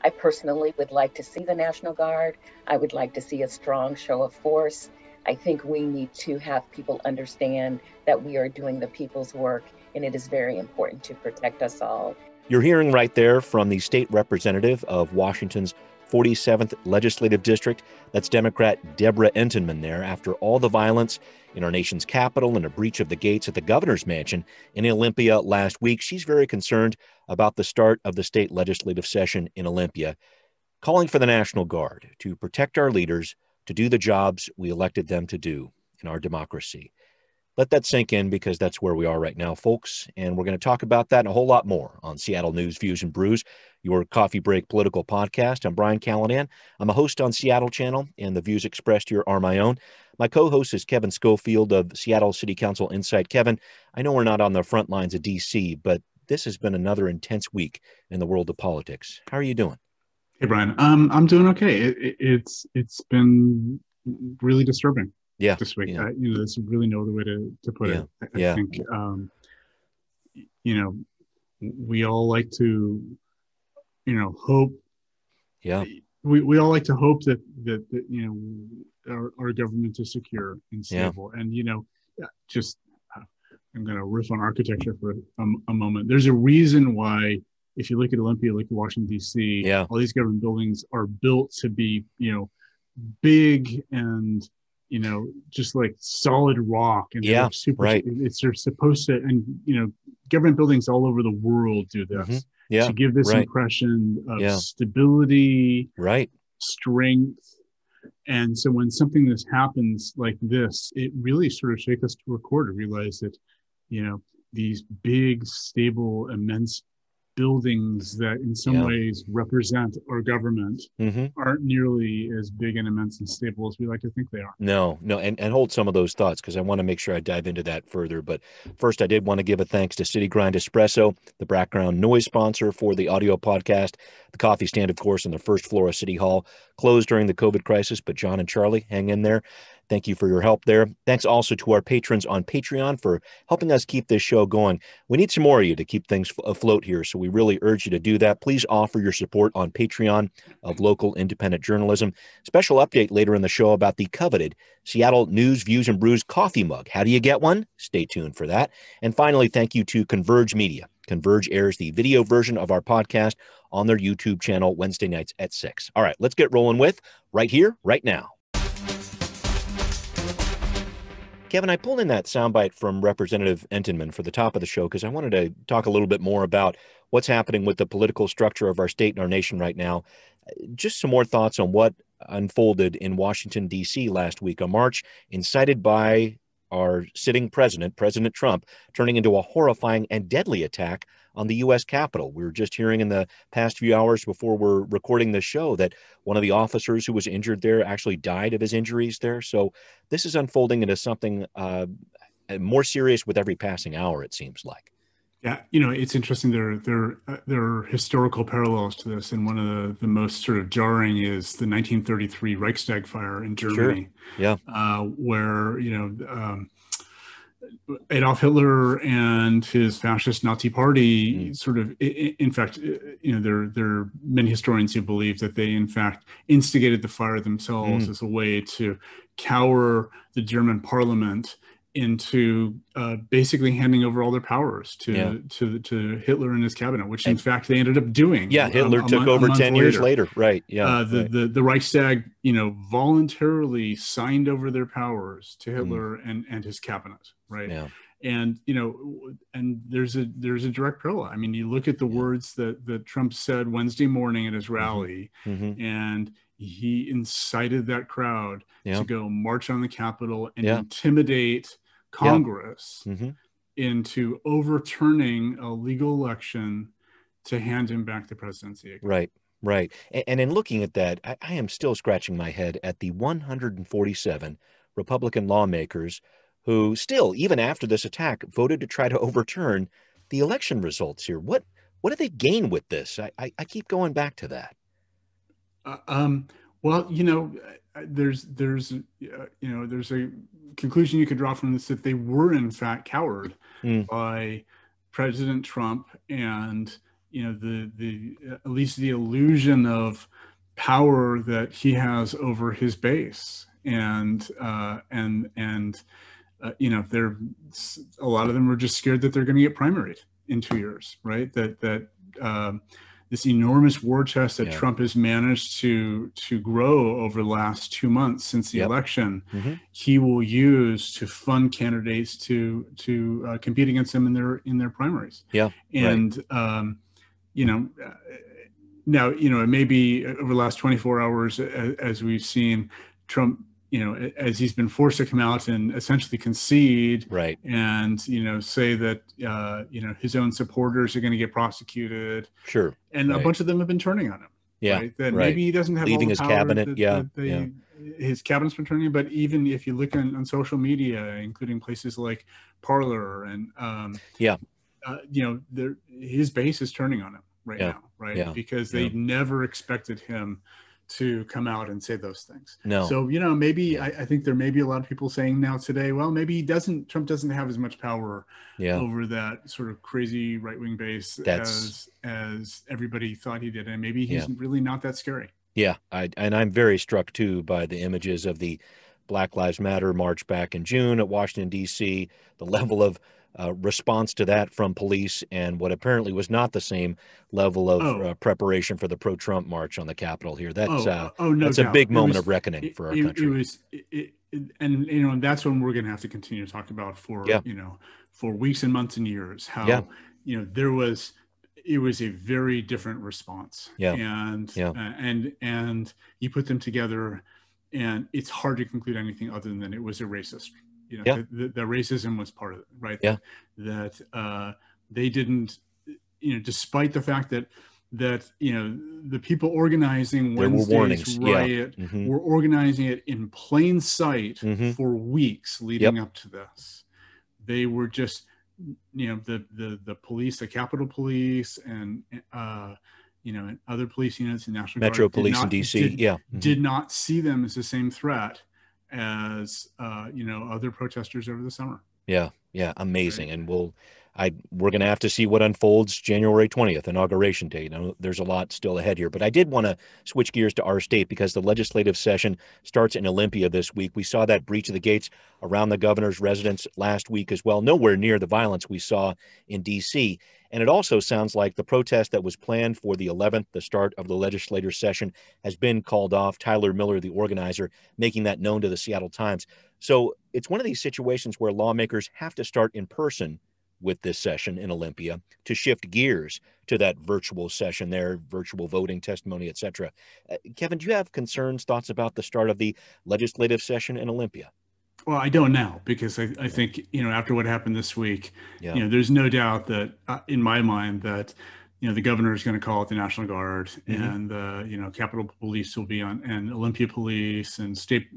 I personally would like to see the National Guard. I would like to see a strong show of force. I think we need to have people understand that we are doing the people's work, and it is very important to protect us all. You're hearing right there from the state representative of Washington's 47th Legislative District. That's Democrat Deborah Entenman there. After all the violence in our nation's capital and a breach of the gates at the governor's mansion in Olympia last week, she's very concerned about the start of the state legislative session in Olympia, calling for the National Guard to protect our leaders, to do the jobs we elected them to do in our democracy. Let that sink in, because that's where we are right now, folks. And we're going to talk about that and a whole lot more on Seattle News, Views, and Brews, your coffee break political podcast. I'm Brian Callanan. I'm a host on Seattle Channel, and the views expressed here are my own. My co-host is Kevin Schofield of Seattle City Council Insight. Kevin, I know we're not on the front lines of D.C., but this has been another intense week in the world of politics. How are you doing? Hey, Brian. I'm doing okay. It's been really disturbing. This week. Yeah. There's really no other way to put it. I think, we all like to, hope. Yeah. We all like to hope that our government is secure and stable. And, I'm going to riff on architecture for a moment. There's a reason why, if you look at Olympia, like Washington, D.C., all these government buildings are built to be, big and, just like solid rock, and they're supposed to, and government buildings all over the world do this to give this impression of stability, strength. And so when something this happens like this, it really sort of shakes us to our core to realize that, these big, stable, immense buildings that in some ways represent our government aren't nearly as big and immense and stable as we like to think they are. No, and hold some of those thoughts, because I want to make sure I dive into that further. But first, I did want to give a thanks to City Grind Espresso, the background noise sponsor for the audio podcast. The coffee stand, of course, on the first floor of City Hall, closed during the COVID crisis, but John and Charlie, hang in there. Thank you for your help there. Thanks also to our patrons on Patreon for helping us keep this show going. We need some more of you to keep things afloat here, so we really urge you to do that. Please offer your support on Patreon of local independent journalism. Special update later in the show about the coveted Seattle News, Views, and Brews coffee mug. How do you get one? Stay tuned for that. And finally, thank you to Converge Media. Converge airs the video version of our podcast on their YouTube channel Wednesday nights at 6. All right, let's get rolling with Right Here, Right Now. Kevin, I pulled in that soundbite from Representative Entenman for the top of the show because I wanted to talk a little bit more about what's happening with the political structure of our state and our nation right now. Just some more thoughts on what unfolded in Washington, D.C. last week, a march incited by our sitting president, President Trump, turning into a horrifying and deadly attack on the U.S. Capitol. We were just hearing in the past few hours before we're recording this show that one of the officers who was injured there actually died of his injuries there. So this is unfolding into something more serious with every passing hour, it seems like. Yeah, it's interesting. There are historical parallels to this, and one of the most sort of jarring is the 1933 Reichstag fire in Germany. Sure. Yeah. Where Adolf Hitler and his fascist Nazi party sort of, in fact, there are many historians who believe that they, in fact, instigated the fire themselves as a way to cower the German parliament into basically handing over all their powers to Hitler and his cabinet, which in fact they ended up doing. Yeah, Hitler took over 10 years later. Right. Yeah. The Reichstag, voluntarily signed over their powers to Hitler and his cabinet. Right. Yeah. And and there's a direct parallel. I mean, you look at the words that Trump said Wednesday morning at his rally, and he incited that crowd to go march on the Capitol and intimidate Congress into overturning a legal election to hand him back the presidency again. Right. And in looking at that, I am still scratching my head at the 147 Republican lawmakers who still, even after this attack, voted to try to overturn the election results here. What do they gain with this? I keep going back to that. Well, there's a conclusion you could draw from this, that they were in fact cowered by President Trump and the at least the illusion of power that he has over his base. And they're, a lot of them are just scared that they're going to get primaried in 2 years, right? This enormous war chest that Trump has managed to grow over the last 2 months since the election, he will use to fund candidates to compete against him in their primaries. And now it may be over the last 24 hours, as we've seen Trump, as he's been forced to come out and essentially concede, and say that his own supporters are going to get prosecuted, and a bunch of them have been turning on him, that maybe he doesn't have leaving all the his power cabinet, his cabinet's been turning. But even if you look on social media, including places like Parler and his base is turning on him right now, because they never expected him to come out and say those things. So maybe I think there may be a lot of people saying now today, well, maybe Trump doesn't have as much power over that sort of crazy right-wing base as everybody thought he did, and maybe he's really not that scary. And I'm very struck too by the images of the Black Lives Matter march back in June at Washington, D.C., the level of response to that from police, and what apparently was not the same level of preparation for the pro-Trump march on the Capitol here. That's that's a big moment of reckoning for our country. And that's when we're going to have to continue to talk about for weeks and months and years how it was a very different response, and you put them together, and it's hard to conclude anything other than it was a racist. The racism was part of it, right? That they didn't, despite the fact that the people organizing Wednesday's riot were organizing it in plain sight for weeks leading up to this. They were just, the police, the Capitol Police, and and other police units and National Metro Guard Police in DC, did not see them as the same threat as other protesters over the summer. Amazing. And we're going to have to see what unfolds January 20th, inauguration date. There's a lot still ahead here, but I did want to switch gears to our state because the legislative session starts in Olympia this week. We saw that breach of the gates around the governor's residence last week as well, nowhere near the violence we saw in D.C. And it also sounds like the protest that was planned for the 11th, the start of the legislative session, has been called off. Tyler Miller, the organizer, making that known to the Seattle Times. So it's one of these situations where lawmakers have to start in person with this session in Olympia to shift gears to that virtual session there, virtual voting, testimony, etc. Kevin, do you have concerns, thoughts about the start of the legislative session in Olympia? Well, I don't now, because I think, after what happened this week, there's no doubt that in my mind that, the governor is going to call it the National Guard, and Capitol Police will be on, and Olympia Police and state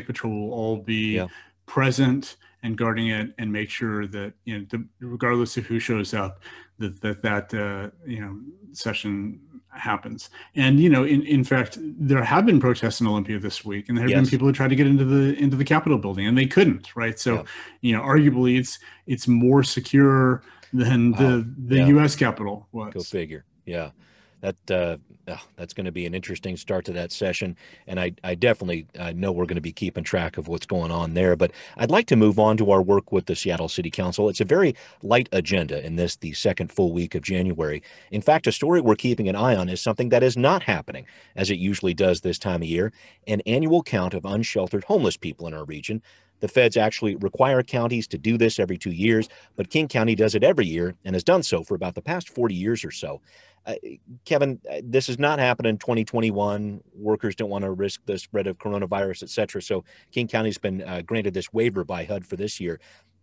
patrol will all be present and guarding it, and make sure that, regardless of who shows up, that session happens. And in fact, there have been protests in Olympia this week, and there have been people who tried to get into the Capitol building, and they couldn't, right? So arguably it's more secure than the U.S. Capitol was. Go figure. That's going to be an interesting start to that session, and I definitely know we're going to be keeping track of what's going on there. But I'd like to move on to our work with the Seattle City Council. It's a very light agenda in the second full week of January. In fact, a story we're keeping an eye on is something that is not happening, as it usually does this time of year: an annual count of unsheltered homeless people in our region. The feds actually require counties to do this every 2 years, but King County does it every year and has done so for about the past 40 years or so. Kevin, this is not happening in 2021. Workers don't want to risk the spread of coronavirus, et cetera. So King County's been granted this waiver by HUD for this year.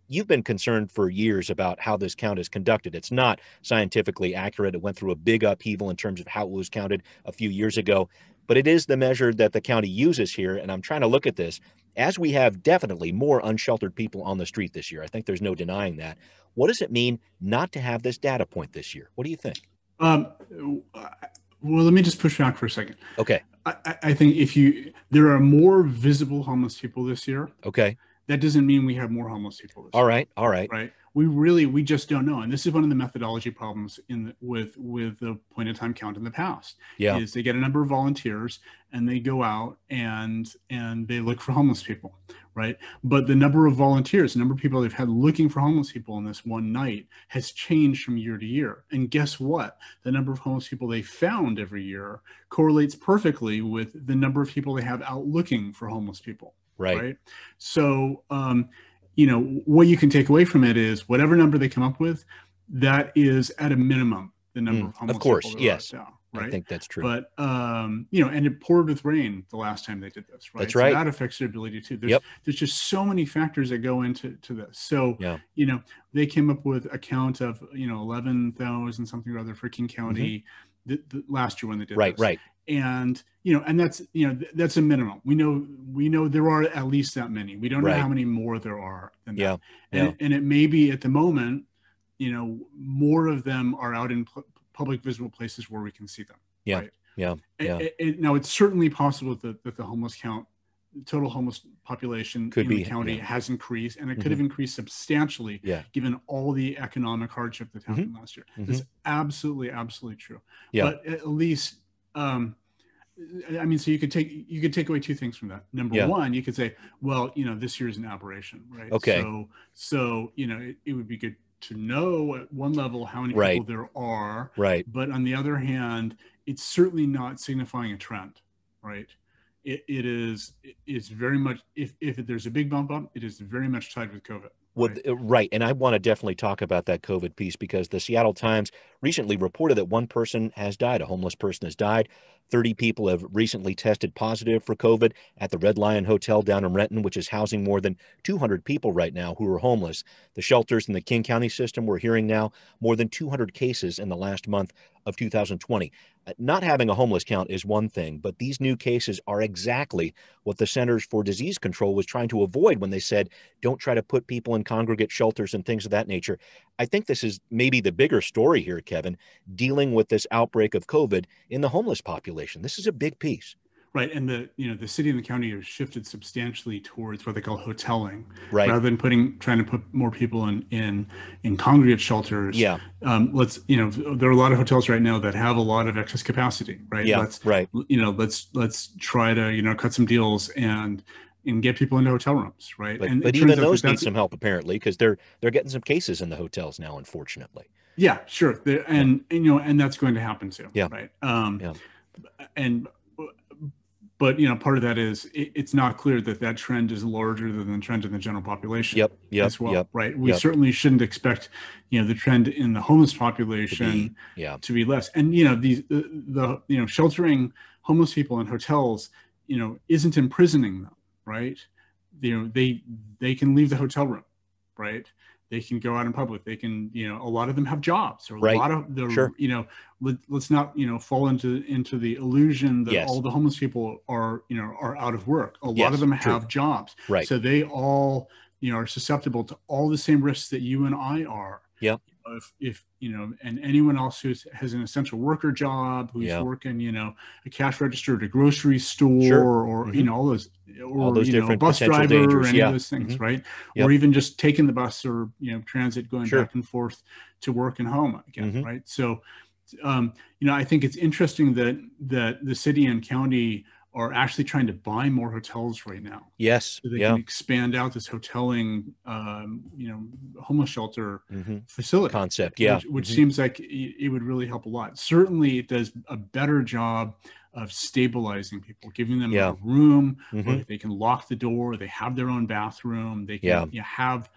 You've been concerned for years about how this count is conducted. It's not scientifically accurate. It went through a big upheaval in terms of how it was counted a few years ago, but it is the measure that the county uses here. And I'm trying to look at this as we have definitely more unsheltered people on the street this year. I think there's no denying that. What does it mean not to have this data point this year? What do you think? Well, let me just push back for a second. Okay. I think there are more visible homeless people this year. Okay. That doesn't mean we have more homeless people this All year. right. All right. Right. We just don't know. And this is one of the methodology problems with the point in time count in the past. Yeah. Is they get a number of volunteers and they go out and they look for homeless people. Right. But the number of volunteers, the number of people they've had looking for homeless people in this one night has changed from year to year. And guess what? The number of homeless people they found every year correlates perfectly with the number of people they have out looking for homeless people. Right. So, what you can take away from it is whatever number they come up with, that is at a minimum the number of homeless people. Of course, yes. Right? I think that's true. But, and it poured with rain the last time they did this, right? That's right. So that affects their ability too. There's just so many factors that go into this. So, they came up with a count of, 11,000 something or other for King County the last year when they did this. Right. And, and that's, that's a minimum. We know there are at least that many. We don't know how many more there are than that. And it may be at the moment, more of them are out in public visible places where we can see them. Now it's certainly possible that the homeless count, total homeless population in the county has increased, and it could have increased substantially given all the economic hardship that happened last year. That's absolutely true. But at least, so you could take away two things from that. Number one, you could say, well, this year is an aberration, right? Okay. So it would be good to know at one level how many people there are. Right. But on the other hand, it's certainly not signifying a trend, right? It's very much, if there's a big bump up, it is very much tied with COVID. Right. And I want to definitely talk about that COVID piece, because the Seattle Times recently reported that one person has died. A homeless person has died. 30 people have recently tested positive for COVID at the Red Lion Hotel down in Renton, which is housing more than 200 people right now who are homeless. The shelters in the King County system, we're hearing now, more than 200 cases in the last month of 2020. Not having a homeless count is one thing, but these new cases are exactly what the Centers for Disease Control was trying to avoid when they said, don't try to put people in congregate shelters and things of that nature. I think this is maybe the bigger story here, Kevin, dealing with this outbreak of COVID in the homeless population. This is a big piece. Right. And the city and the county have shifted substantially towards what they call hoteling, right, rather than trying to put more people in congregate shelters. Yeah. There are a lot of hotels right now that have a lot of excess capacity, right? Yeah. Let's try to, cut some deals and get people into hotel rooms, right? But even those need some help, apparently, because they're getting some cases in the hotels now, unfortunately. Yeah, sure. And that's going to happen too. Yeah. Right. But part of that is it's not clear that trend is larger than the trend in the general population. Yep. As well, right? We certainly shouldn't expect the trend in the homeless population to be less. And the sheltering homeless people in hotels isn't imprisoning them, right? They can leave the hotel room, right? They can go out in public. They can, a lot of them have jobs. Or a lot of the, sure. Let's not, fall into the illusion that Yes. all the homeless people are out of work. A lot Yes, of them true. have jobs. Right. So they all, are susceptible to all the same risks that you and I are. Yeah. If and anyone else who has an essential worker job, who's working, a cash register at a grocery store, sure. or all those different bus driver dangers. or any of those things, right? Yep. Or even just taking the bus or transit, going Sure. back and forth to work and home again, right? So, I think it's interesting that the city and county are actually trying to buy more hotels right now. Yes. So they can expand out this hoteling, homeless shelter facility concept. Which seems like it would really help a lot. Certainly it does a better job of stabilizing people, giving them a room where they can lock the door, they have their own bathroom, they can have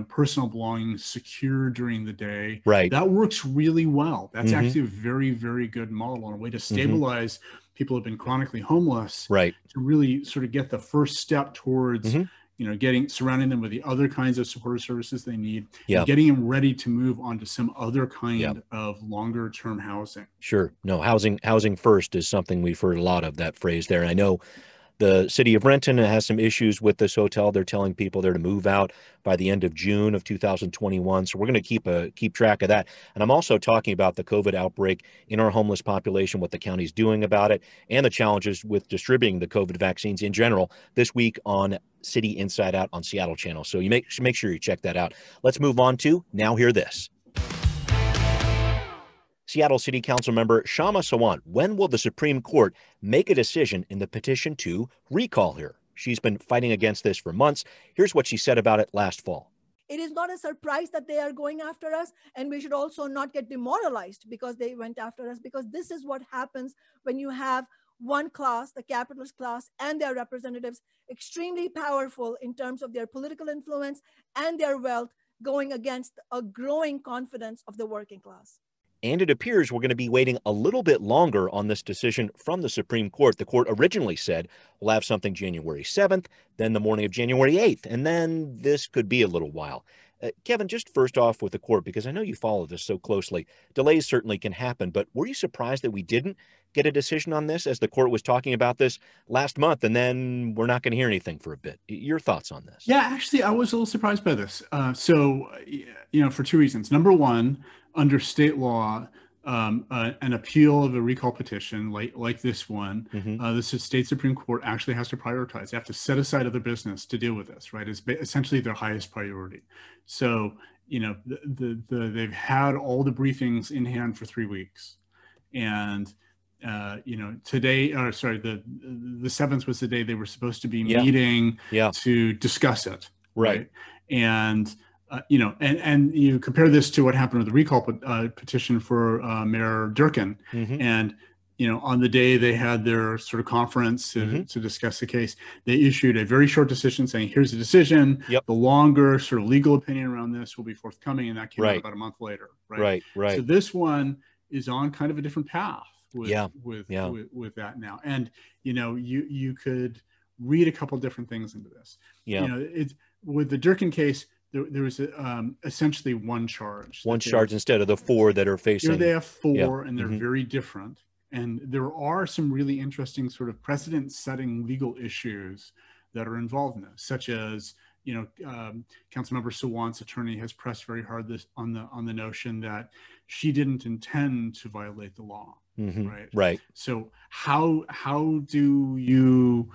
personal belongings secure during the day. Right. That works really well. That's actually a very, very good model and a way to stabilize people who have been chronically homeless. Right. To really sort of get the first step towards, surrounding them with the other kinds of support services they need, and getting them ready to move on to some other kind of longer term housing. Sure. No, housing first is something we've heard a lot of, that phrase there. And I know the city of Renton has some issues with this hotel. They're telling people they're to move out by the end of June of 2021. So we're going to keep track of that. And I'm also talking about the COVID outbreak in our homeless population, what the county's doing about it, and the challenges with distributing the COVID vaccines in general this week on City Inside Out on Seattle Channel. So you make sure you check that out. Let's move on to Now Hear This. Seattle City Council member Shama Sawant, when will the Supreme Court make a decision in the petition to recall her? She's been fighting against this for months. Here's what she said about it last fall. It is not a surprise that they are going after us, and we should also not get demoralized because they went after us, because this is what happens when you have one class, the capitalist class, and their representatives, extremely powerful in terms of their political influence and their wealth, going against a growing confidence of the working class. And it appears we're going to be waiting a little bit longer on this decision from the Supreme Court. The court originally said we'll have something January 7th, then the morning of January 8th, and then this could be a little while. Kevin, just first off with the court, because I know you follow this so closely, delays certainly can happen, but were you surprised that we didn't get a decision on this as the court was talking about this last month, and then we're not going to hear anything for a bit? Your thoughts on this? Yeah, actually, I was a little surprised by this. For two reasons. Number one, under state law, an appeal of a recall petition like this one, the state Supreme Court actually has to prioritize. They have to set aside other business to deal with this, right? It's essentially their highest priority. So, they've had all the briefings in hand for 3 weeks. And, today, the 7th was the day they were supposed to be meeting to discuss it. Right. And, and you compare this to what happened with the recall petition for Mayor Durkin. And, on the day they had their sort of conference to discuss the case, they issued a very short decision saying, here's the decision. The longer sort of legal opinion around this will be forthcoming. And that came out about a month later. Right. So this one is on kind of a different path with that now. And, you could read a couple different things into this. With the Durkin case, there was essentially one charge. One charge instead of the 4 that are facing. Here they have 4, and they're very different. And there are some really interesting sort of precedent-setting legal issues that are involved in this, such as, Councilmember Sawant's attorney has pressed very hard on the notion that she didn't intend to violate the law. Right. So how do you?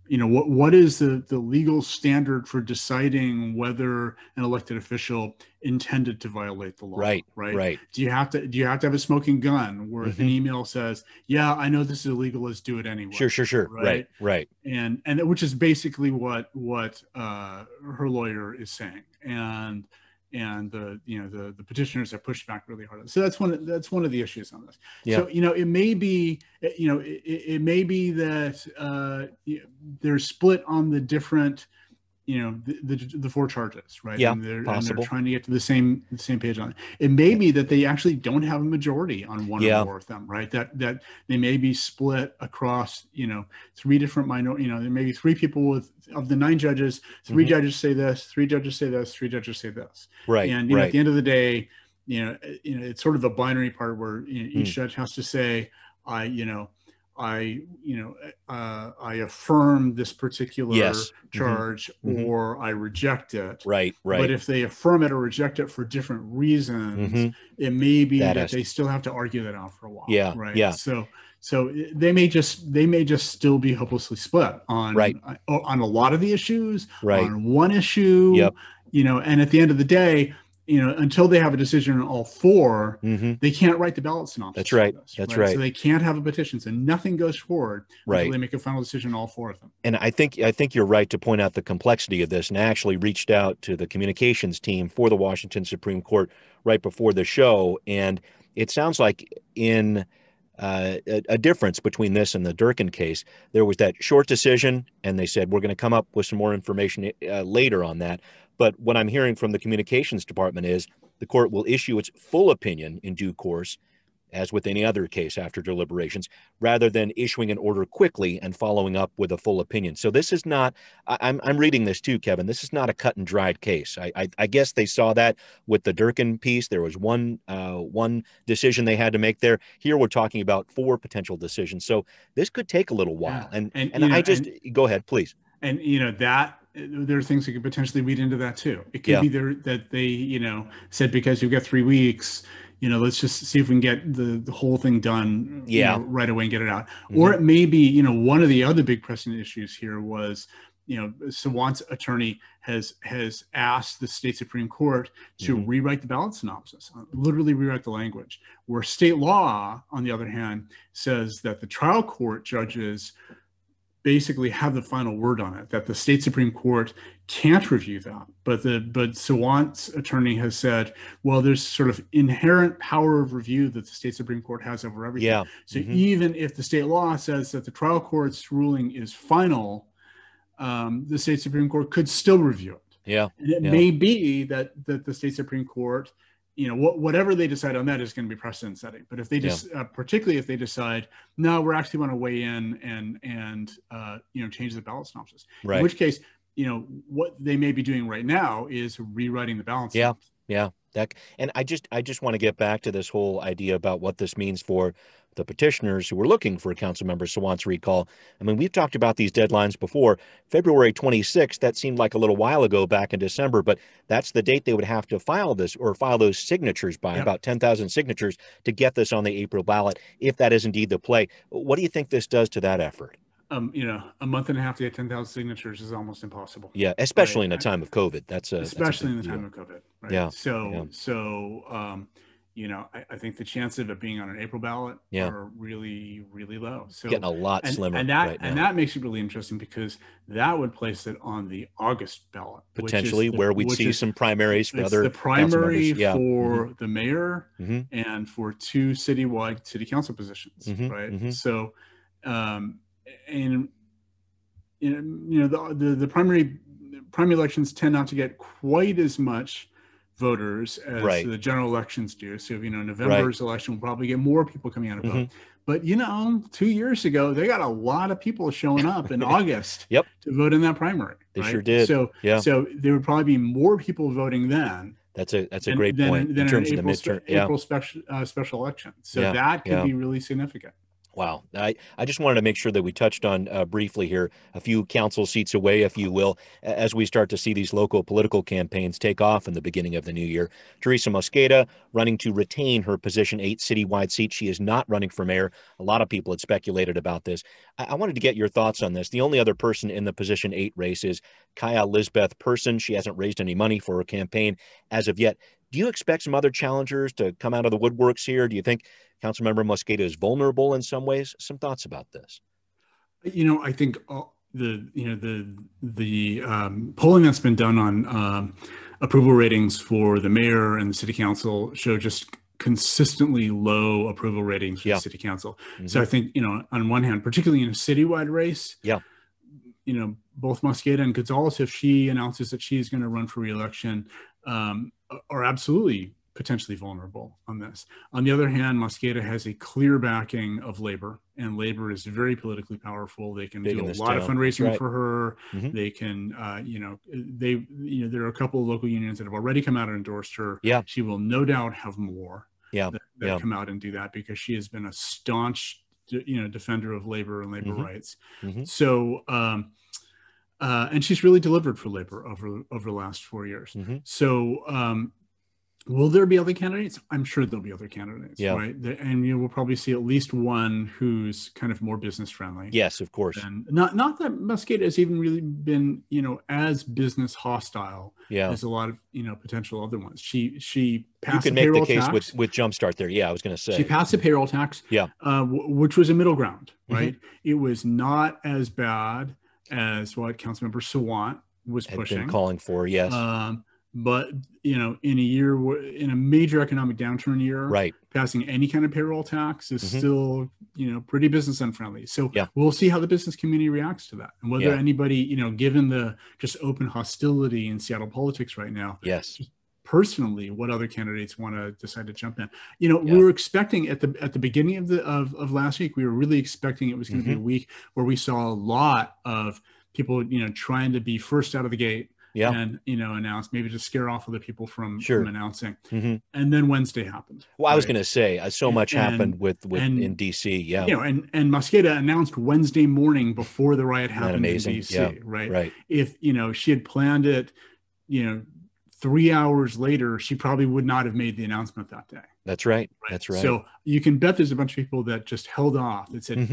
What is the legal standard for deciding whether an elected official intended to violate the law? Right. Do you have to have a smoking gun where if an email says, yeah, I know this is illegal, let's do it anyway? Sure. Right. And which is basically what her lawyer is saying. And the petitioners have pushed back really hard. So that's one of the issues on this. So it may be that they're split on the different the 4 charges, right? Yeah, and they're trying to get to the same page on it. It may be that they actually don't have a majority on one or more of them, right? That they may be split across 3 different there may be 3 people of the 9 judges, 3 judges say this, 3 judges say this, 3 judges say this, right? And at the end of the day, it's sort of a binary part where each judge has to say, I affirm this particular charge or I reject it. Right. But if they affirm it or reject it for different reasons, it may be that they still have to argue that out for a while. Right. So they may just still be hopelessly split on a lot of the issues, on one issue, and at the end of the day, until they have a decision on all 4, they can't write the ballot synopsis. That's right. That's right. So they can't have a petition. So nothing goes forward until they make a final decision on all 4 of them. And I think you're right to point out the complexity of this. And I actually reached out to the communications team for the Washington Supreme Court right before the show. And it sounds like in a difference between this and the Durkin case, there was that short decision, and they said, we're going to come up with some more information later on that. But what I'm hearing from the communications department is the court will issue its full opinion in due course, as with any other case after deliberations, rather than issuing an order quickly and following up with a full opinion. So this is not, I'm reading this too, Kevin, this is not a cut and dried case. I guess they saw that with the Durkin piece. There was one decision they had to make there. Here we're talking about 4 potential decisions. So this could take a little while. Go ahead, please. And, that there are things that could potentially read into that too. It could be that they, said, because you've got 3 weeks, let's just see if we can get the whole thing done right away and get it out. Or it may be, one of the other big precedent issues here was Sawant's attorney has asked the state Supreme Court to rewrite the ballot synopsis, literally rewrite the language, where state law, on the other hand, says that the trial court judges basically have the final word on it, that the state Supreme Court can't review that. But Sawant's attorney has said, well, there's sort of inherent power of review that the state Supreme Court has over everything. Yeah. So even if the state law says that the trial court's ruling is final, the state Supreme Court could still review it. Yeah. And it may be that the state Supreme Court, whatever they decide on that is going to be precedent setting. But if they just, particularly if they decide, no, we're actually want to weigh in and change the ballot synopsis. Right. In which case, what they may be doing right now is rewriting the ballot synopsis. Yeah. And I just want to get back to this whole idea about what this means for the petitioners who were looking for Councilmember Sawant's recall. I mean, we've talked about these deadlines before. February 26th, that seemed like a little while ago back in December, but that's the date they would have to file this or file those signatures by, about 10,000 signatures to get this on the April ballot, if that is indeed the play. What do you think this does to that effort? A month and a half to get 10,000 signatures is almost impossible. Yeah, especially in a time of COVID. Especially in the time of COVID. Right? Yeah. I think the chances of it being on an April ballot are really, really low. So getting a lot slimmer. And that makes it really interesting because that would place it on the August ballot. Potentially where we'd see some primaries for other the primary for the the mayor and for 2 citywide city council positions. Right. So, the primary elections tend not to get quite as much voters as the general elections do. So, November's election will probably get more people coming out to vote. But, 2 years ago, they got a lot of people showing up in August to vote in that primary. They sure did. So there would probably be more people voting then. That's a great point in terms of the midterm. April special election. So that could be really significant. Wow. I just wanted to make sure that we touched on briefly here, a few council seats away, if you will, as we start to see these local political campaigns take off in the beginning of the new year. Teresa Mosqueda running to retain her position 8 citywide seat. She is not running for mayor. A lot of people had speculated about this. I wanted to get your thoughts on this. The only other person in the position 8 race is Kaya Lisbeth Person. She hasn't raised any money for her campaign as of yet. Do you expect some other challengers to come out of the woodworks here? Do you think Councilmember Mosqueda is vulnerable in some ways? Some thoughts about this? I think the polling that's been done on approval ratings for the mayor and the city council show just consistently low approval ratings for the city council. So I think, on one hand, particularly in a citywide race, both Mosqueda and Gonzalez, if she announces that she's going to run for re-election, are absolutely potentially vulnerable on this. On the other hand, Mosqueda has a clear backing of labor, and labor is very politically powerful. They can do a lot of fundraising for her. They can, there are a couple of local unions that have already come out and endorsed her. She will no doubt have more that come out and do that because she has been a staunch, defender of labor and labor rights. So, and she's really delivered for labor over the last 4 years. So, will there be other candidates? I'm sure there'll be other candidates, right? And we'll probably see at least one who's kind of more business friendly. Yes, of course. And not that Mosqueda has even really been, as business hostile as a lot of, potential other ones. She passed you can make the case with Jumpstart there. Yeah, I was going to say. She passed the payroll tax, which was a middle ground, right? It was not as bad as what Councilmember Sawant was pushing. Been calling for, yes. But, in a year, in a major economic downturn year, passing any kind of payroll tax is still, pretty business unfriendly. So we'll see how the business community reacts to that and whether anybody, given the just open hostility in Seattle politics right now, personally, what other candidates want to decide to jump in. We were expecting at the beginning of last week, we were really expecting it was going to be a week where we saw a lot of people, trying to be first out of the gate. And, announce, maybe to scare off other people from announcing. And then Wednesday happened. Well, I was going to say, so much happened in D.C., and Mosqueda announced Wednesday morning before the riot happened in D.C., right? If, she had planned it, 3 hours later, she probably would not have made the announcement that day. That's right. That's right. So you can bet there's a bunch of people that just held off that said,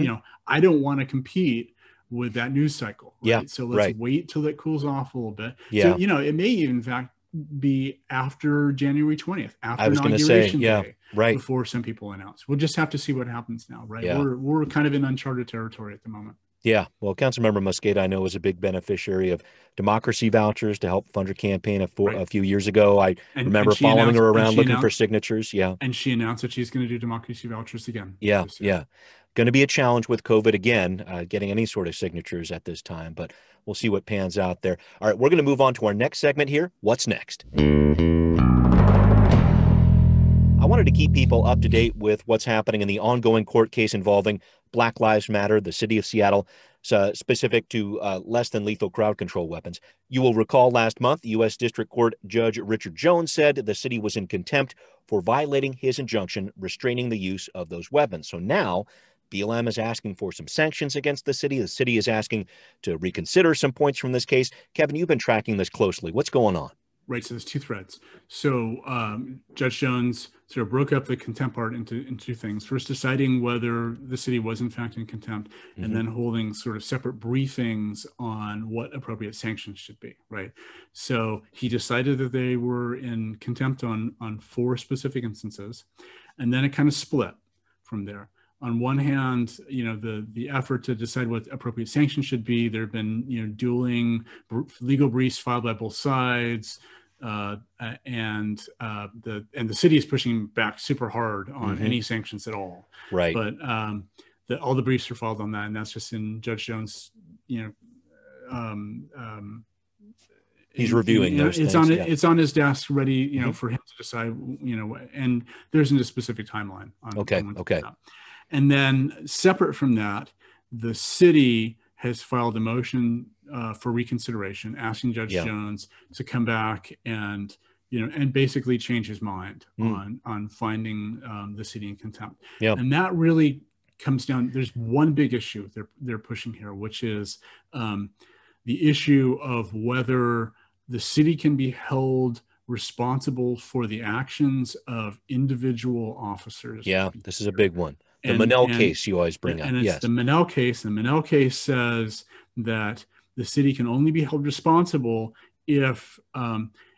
I don't want to compete with that news cycle, right? Yeah, So let's right. wait till it cools off a little bit. Yeah. So, you know, it may even in fact be after January 20th, after I was going to say, yeah, Day, right. before some people announce. We'll just have to see what happens now, right? Yeah. We're kind of in uncharted territory at the moment. Yeah. Well, Councilmember Mosqueda, I know, is a big beneficiary of democracy vouchers to help fund her campaign a few years ago. I remember following her around looking for signatures. Yeah. And she announced that she's going to do democracy vouchers again. Yeah. Yeah. Going to be a challenge with COVID again, getting any sort of signatures at this time, but we'll see what pans out there. All right. We're going to move on to our next segment here. What's next? I wanted to keep people up to date with what's happening in the ongoing court case involving Black Lives Matter, the city of Seattle, specific to less than lethal crowd control weapons. You will recall last month, U.S. District Court Judge Richard Jones said the city was in contempt for violating his injunction restraining the use of those weapons. So now BLM is asking for some sanctions against the city. The city is asking to reconsider some points from this case. Kevin, you've been tracking this closely. What's going on? Right. So there's two threads. So Judge Jones sort of broke up the contempt part into two things. First, deciding whether the city was in fact in contempt, and then holding sort of separate briefings on what appropriate sanctions should be. Right. So he decided that they were in contempt on 4 specific instances, and then it kind of split from there. On one hand, you know, the effort to decide what appropriate sanctions should be, there have been, you know, dueling legal briefs filed by both sides, and the city is pushing back super hard on any sanctions at all. Right. But all the briefs are filed on that, and that's just in Judge Jones, you know. He's reviewing those things. It's on his desk, ready, you know, for him to decide, you know, and there isn't a specific timeline on. Okay. And then separate from that, the city has filed a motion for reconsideration, asking Judge Jones to come back and, you know, and basically change his mind on finding the city in contempt. Yeah. And that really comes down. There's one big issue they're pushing here, which is the issue of whether the city can be held responsible for the actions of individual officers. Yeah, this is a big one. The Monell case you always bring up. And it's the Monell case. The Monell case says that the city can only be held responsible if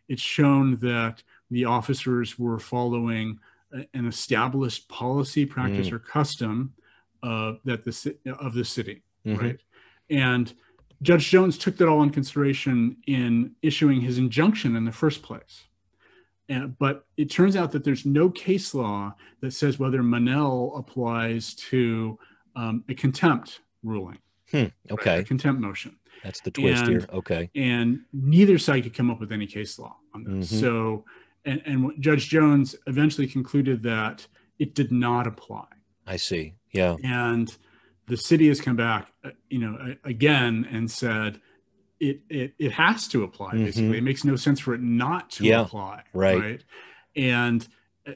it's shown that the officers were following an established policy, practice, or custom of the city, right? And Judge Jones took that all in consideration in issuing his injunction in the first place. But it turns out that there's no case law that says whether Monell applies to a contempt ruling. Okay. Right? A contempt motion. That's the twist here. Okay. And neither side could come up with any case law on this. So, and Judge Jones eventually concluded that it did not apply. I see. Yeah. And the city has come back, you know, again and said, it has to apply. Basically, it makes no sense for it not to apply. Right. And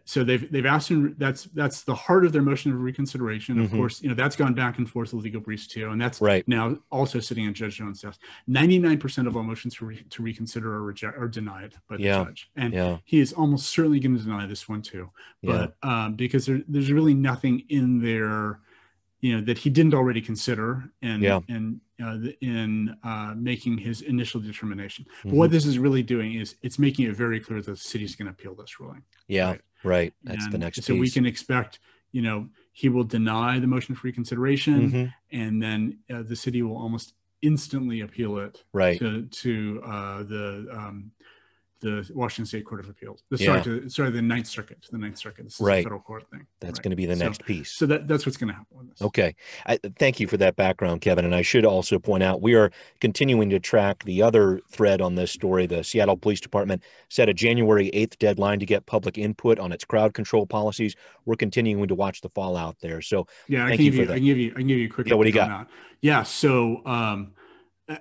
so they've asked him. That's the heart of their motion of reconsideration. Of course, you know, that's gone back and forth with legal briefs too, and that's now also sitting on Judge Jones' desk. 99% of all motions to reconsider are denied by the judge, and he is almost certainly going to deny this one too. But because there's really nothing in there, you know, that he didn't already consider in making his initial determination. But what this is really doing is it's making it very clear that the city's going to appeal this ruling. Yeah, right. That's the next piece. So we can expect, you know, he will deny the motion for reconsideration, and then the city will almost instantly appeal it to the Washington State Court of Appeals. The Ninth Circuit. The Ninth Circuit. This is a federal court thing. That's going to be the next piece. So that's what's going to happen with this. Okay. Thank you for that background, Kevin. And I should also point out, we are continuing to track the other thread on this story. The Seattle Police Department set a January 8th deadline to get public input on its crowd control policies. We're continuing to watch the fallout there. So thank you for that. I can give you a quick what do you got? Yeah. So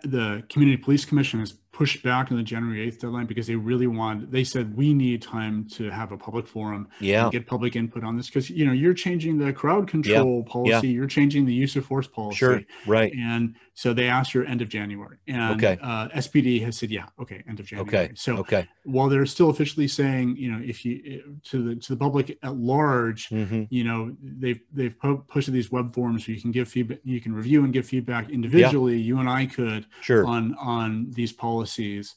the Community Police Commission has pushed back on the January 8th deadline because they said we need time to have a public forum and get public input on this, because, you know, you're changing the crowd control policy, you're changing the use of force policy. Sure, right. And so they asked for end of January. And SPD has said, end of January. So while they're still officially saying, you know, if you to the public at large, you know, they've pushed these web forums where you can give feedback, you can review and give feedback individually. You and I could on these policies.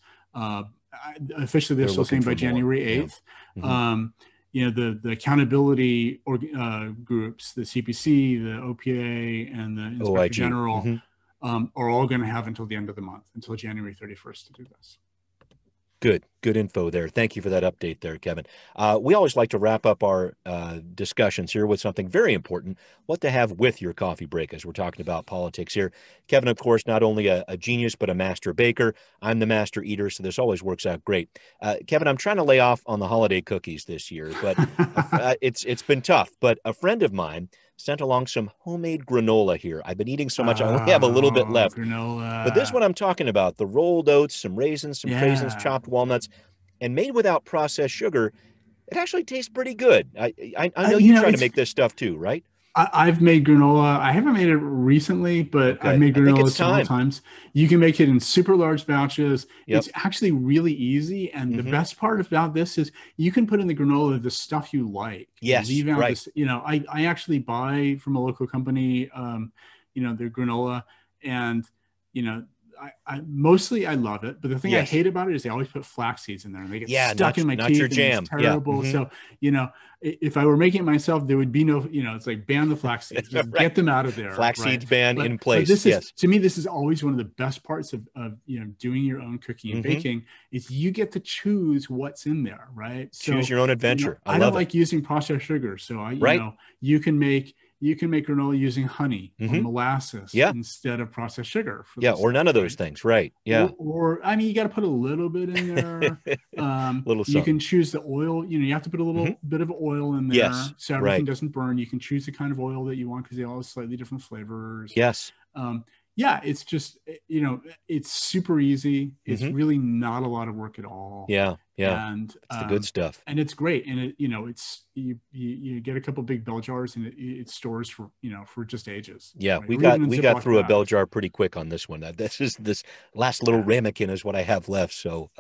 Officially, they're still saying by January 8th. You know, the accountability groups, the CPC, the OPA, and the Inspector General are all going to have until the end of the month, until January 31st to do this. Good info there. Thank you for that update there, Kevin. We always like to wrap up our discussions here with something very important, what to have with your coffee break as we're talking about politics here. Kevin, of course, not only a genius, but a master baker. I'm the master eater, so this always works out great. Kevin, I'm trying to lay off on the holiday cookies this year, but it's been tough. But a friend of mine sent along some homemade granola here. I've been eating so much, I only have a little bit left. Granola. But this one I'm talking about, the rolled oats, some raisins, some craisins, chopped walnuts, and made without processed sugar, it actually tastes pretty good. I know you try to make this stuff too, right? I've made granola. I haven't made it recently, but I've made granola several times. You can make it in super large batches. It's actually really easy. And the best part about this is you can put in the granola the stuff you like. Yes, leave out this, you know, I actually buy from a local company, you know, their granola, and, you know, I mostly I love it, but the thing I hate about it is they always put flax seeds in there and they get stuck in my teeth. Your jam. It's terrible. So, you know, if I were making it myself, there would be no, you know, it's like ban the flax seeds, just get them out of there. Flax seeds ban in place. But this is, to me, this is always one of the best parts of you know, doing your own cooking and baking is you get to choose what's in there, right? So, choose your own adventure. You know, I don't like using processed sugar, so you know, you can make granola using honey or molasses instead of processed sugar. Or none of those things, right? Or I mean, you got to put a little bit in there. You can choose the oil. You know, you have to put a little bit of oil in there so everything doesn't burn. You can choose the kind of oil that you want because they all have slightly different flavors. It's just, you know, it's super easy. It's really not a lot of work at all. And it's the good stuff. And it's great. And it, you know, it's you get a couple big bell jars and it stores for, you know, for just ages. Right? we got through a bell jar pretty quick on this one. This last little ramekin is what I have left. So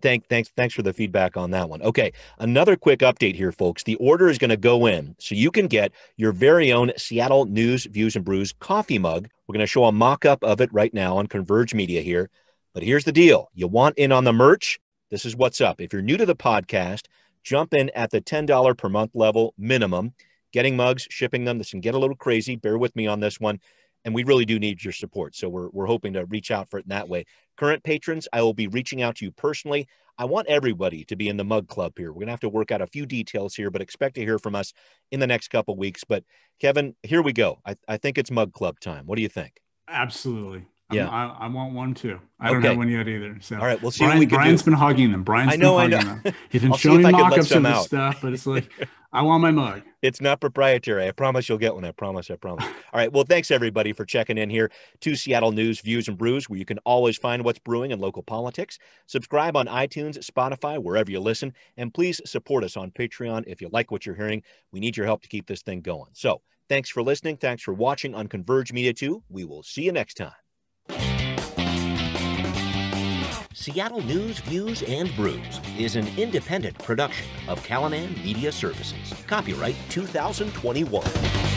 thanks for the feedback on that one. Okay, another quick update here, folks. The order is going to go in so you can get your very own Seattle News, Views, and Brews coffee mug. We're going to show a mock-up of it right now on Converge Media here. But here's the deal. You want in on the merch? This is what's up. If you're new to the podcast, jump in at the $10 per month level minimum. Getting mugs, shipping them. This can get a little crazy. Bear with me on this one. And we really do need your support. So we're hoping to reach out for it in that way. Current patrons, I will be reaching out to you personally. I want everybody to be in the mug club here. We're going to have to work out a few details here, but expect to hear from us in the next couple of weeks. But Kevin, here we go. I think it's mug club time. What do you think? Absolutely. I want one too. I don't have one yet either. So all right, we'll see. Brian's been hugging them. Brian's been hugging them. He's been showing me mock-ups of this stuff, but it's like, I want my mug. It's not proprietary. I promise you'll get one. I promise. All right. Well, thanks everybody for checking in here to Seattle News, Views, and Brews, where you can always find what's brewing in local politics. Subscribe on iTunes, Spotify, wherever you listen, and please support us on Patreon if you like what you're hearing. We need your help to keep this thing going. So thanks for listening. Thanks for watching on Converge Media 2. We will see you next time. Seattle News, Views, and Brews is an independent production of Callanan Media Services. Copyright 2021.